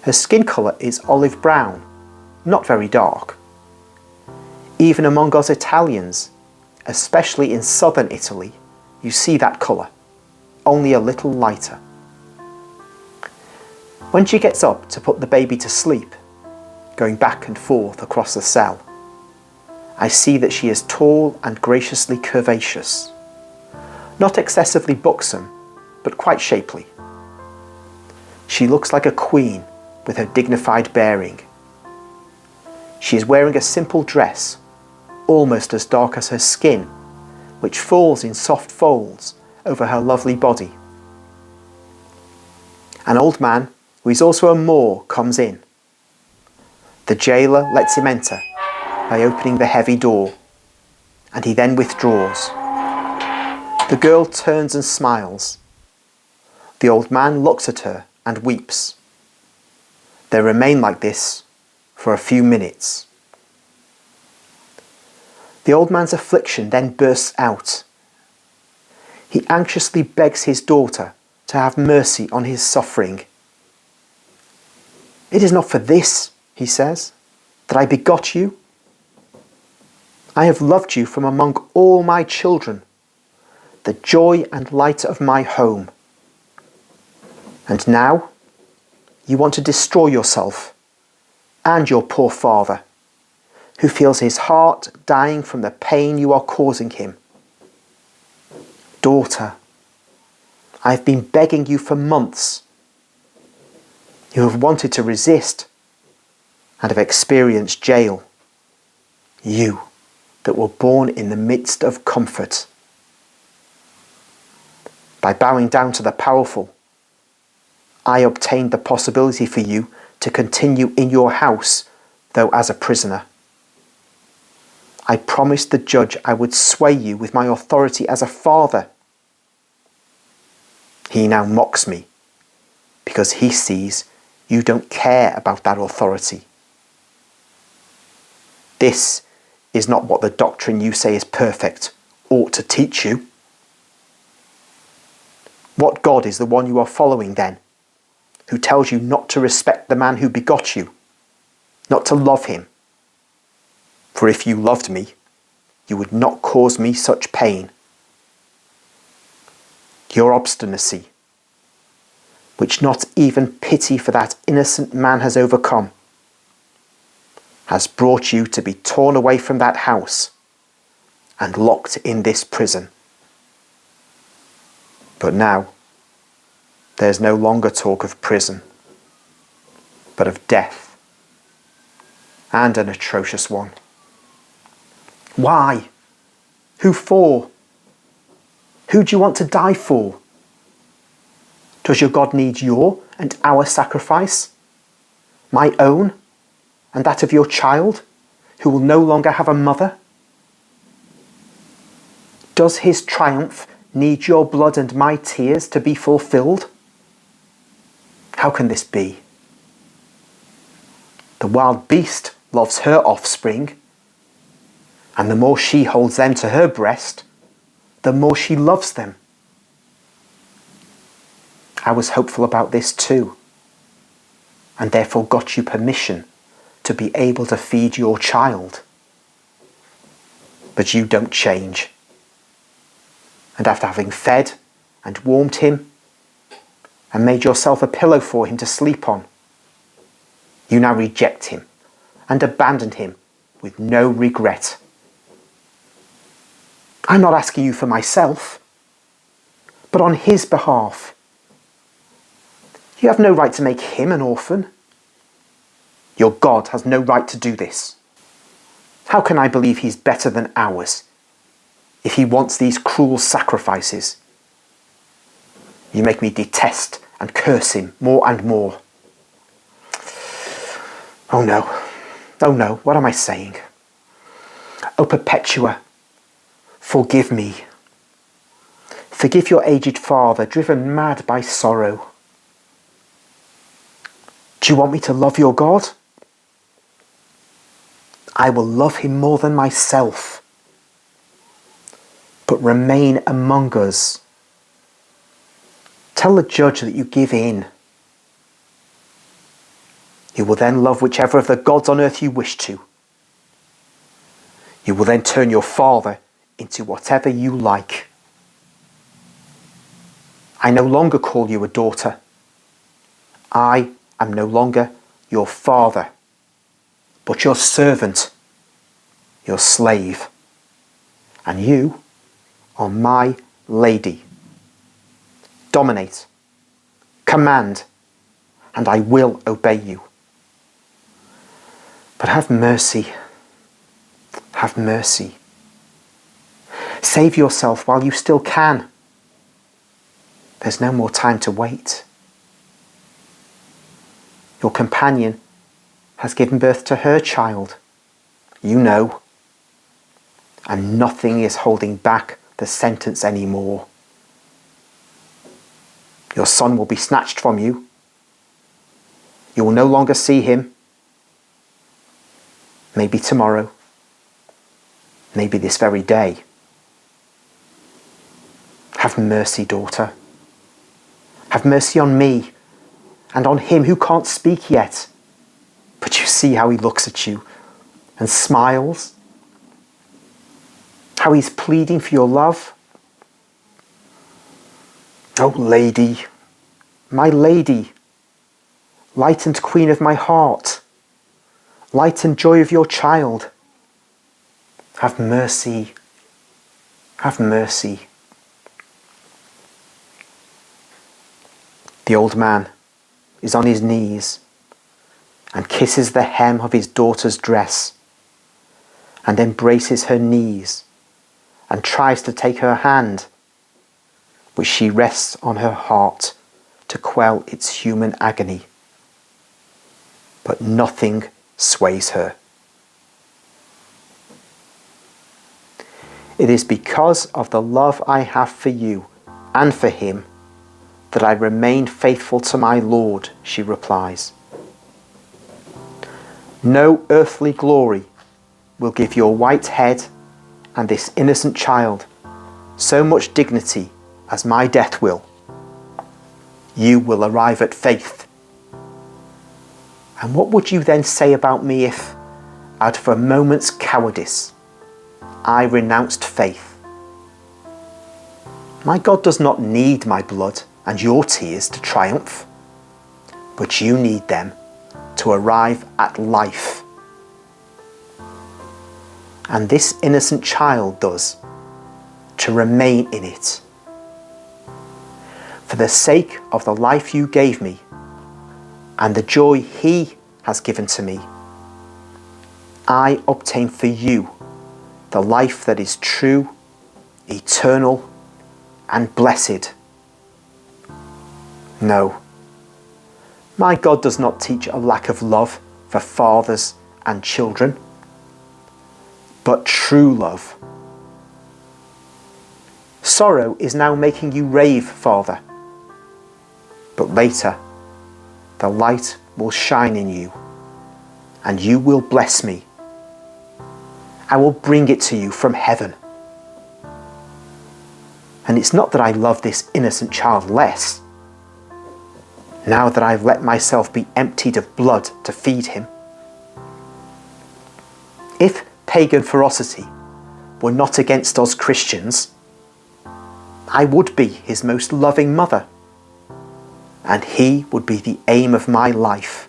Her skin colour is olive brown, not very dark. Even among us Italians, especially in southern Italy, you see that colour, only a little lighter. When she gets up to put the baby to sleep, going back and forth across the cell, I see that she is tall and graciously curvaceous. Not excessively buxom, but quite shapely. She looks like a queen with her dignified bearing. She is wearing a simple dress, almost as dark as her skin, which falls in soft folds over her lovely body. An old man, who is also a Moor, comes in. The jailer lets him enter by opening the heavy door, and he then withdraws. The girl turns and smiles. The old man looks at her and weeps. They remain like this for a few minutes. The old man's affliction then bursts out. He anxiously begs his daughter to have mercy on his suffering. "It is not for this," he says, "that I begot you. I have loved you from among all my children, the joy and light of my home. And now you want to destroy yourself and your poor father, who feels his heart dying from the pain you are causing him. Daughter, I have been begging you for months. You have wanted to resist and have experienced jail. You that were born in the midst of comfort. By bowing down to the powerful, I obtained the possibility for you to continue in your house, though as a prisoner. I promised the judge I would sway you with my authority as a father. He now mocks me because he sees you don't care about that authority. This is not what the doctrine you say is perfect ought to teach you. What God is the one you are following then, who tells you not to respect the man who begot you, not to love him? For if you loved me, you would not cause me such pain. Your obstinacy, which not even pity for that innocent man has overcome, has brought you to be torn away from that house and locked in this prison. But now, there's no longer talk of prison, but of death, and an atrocious one. Why? Who for? Who do you want to die for? Does your God need your and our sacrifice? My own and that of your child, who will no longer have a mother? Does his triumph need your blood and my tears to be fulfilled? How can this be? The wild beast loves her offspring, and the more she holds them to her breast, the more she loves them. I was hopeful about this too, and therefore got you permission to be able to feed your child. But you don't change. And after having fed and warmed him and made yourself a pillow for him to sleep on, you now reject him and abandon him with no regret. I'm not asking you for myself, but on his behalf. You have no right to make him an orphan. Your God has no right to do this. How can I believe he's better than ours if he wants these cruel sacrifices? You make me detest and curse him more and more. Oh no, what am I saying? Oh Perpetua, forgive me. Forgive your aged father, driven mad by sorrow. Do you want me to love your God? I will love him more than myself. But remain among us. Tell the judge that you give in. You will then love whichever of the gods on earth you wish to. You will then turn your father into whatever you like. I no longer call you a daughter. I am no longer your father, but your servant, your slave. And you are my lady. Dominate, command, and I will obey you. But have mercy. Have mercy. Save yourself while you still can. There's no more time to wait. Your companion has given birth to her child. You know. And nothing is holding back the sentence anymore. Your son will be snatched from you. You will no longer see him. Maybe tomorrow. Maybe this very day. Have mercy, daughter. Have mercy on me and on him who can't speak yet. But you see how he looks at you and smiles. How he's pleading for your love. Oh, lady, my lady, light and queen of my heart, light and joy of your child, have mercy, have mercy. The old man is on his knees and kisses the hem of his daughter's dress and embraces her knees and tries to take her hand, which she rests on her heart to quell its human agony. But nothing sways her. It is because of the love I have for you and for him that I remain faithful to my Lord, she replies. No earthly glory will give your white head and this innocent child so much dignity as my death will. You will arrive at faith. And what would you then say about me if, out of a moment's cowardice, I renounced faith? My God does not need my blood and your tears to triumph, but you need them to arrive at life. And this innocent child does, to remain in it. For the sake of the life you gave me and the joy he has given to me, I obtain for you the life that is true, eternal, and blessed. No, my God does not teach a lack of love for fathers and children, but true love. Sorrow is now making you rave, Father, but later the light will shine in you and you will bless me. I will bring it to you from heaven. And it's not that I love this innocent child less, now that I've let myself be emptied of blood to feed him. If pagan ferocity were not against us Christians, I would be his most loving mother, and he would be the aim of my life.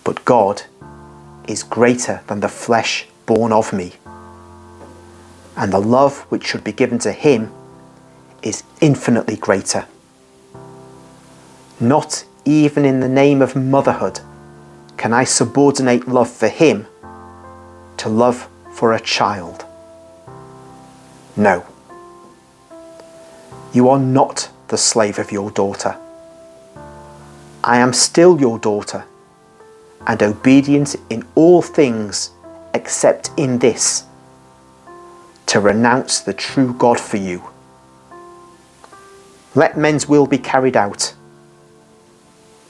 But God is greater than the flesh born of me, and the love which should be given to him is infinitely greater. Not even in the name of motherhood can I subordinate love for him to love for a child. No. You are not the slave of your daughter. I am still your daughter, and obedient in all things except in this, to renounce the true God for you. Let men's will be carried out.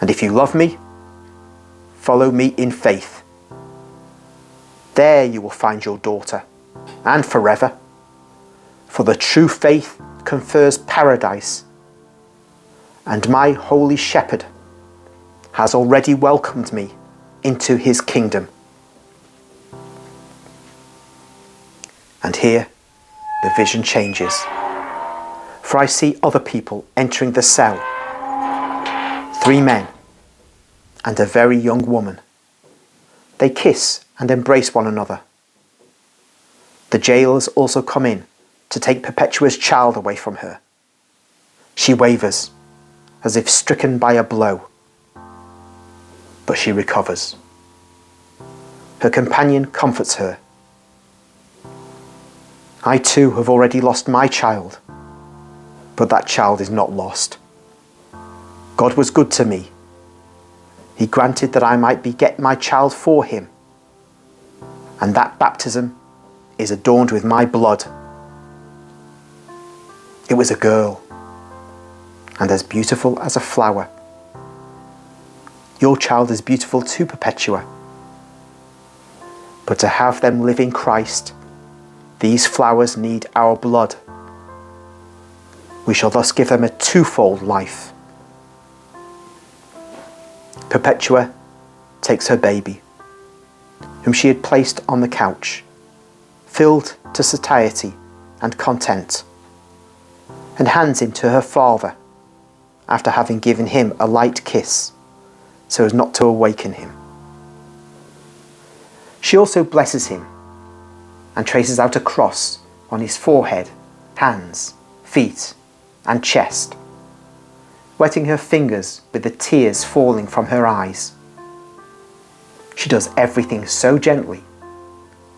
And if you love me, follow me in faith. There you will find your daughter, and forever. For the true faith confers paradise, and my holy shepherd has already welcomed me into his kingdom. And here the vision changes, for I see other people entering the cell. 3 men and a very young woman. They kiss and embrace one another. The jailers also come in to take Perpetua's child away from her. She wavers, as if stricken by a blow, but she recovers. Her companion comforts her. I too have already lost my child, but that child is not lost. God was good to me. He granted that I might beget my child for him, and that baptism is adorned with my blood. It was a girl, and as beautiful as a flower. Your child is beautiful too, Perpetua. But to have them live in Christ, these flowers need our blood. We shall thus give them a twofold life. Perpetua takes her baby, whom she had placed on the couch, filled to satiety and content, and hands him to her father, after having given him a light kiss, so as not to awaken him. She also blesses him, and traces out a cross on his forehead, hands, feet, and chest, wetting her fingers with the tears falling from her eyes. She does everything so gently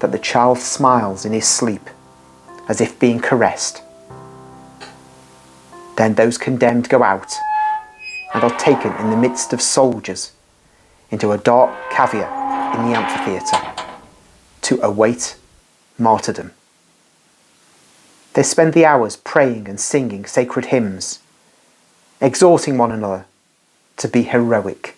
that the child smiles in his sleep, as if being caressed. Then those condemned go out and are taken in the midst of soldiers into a dark cavea in the amphitheatre to await martyrdom. They spend the hours praying and singing sacred hymns, exhorting one another to be heroic.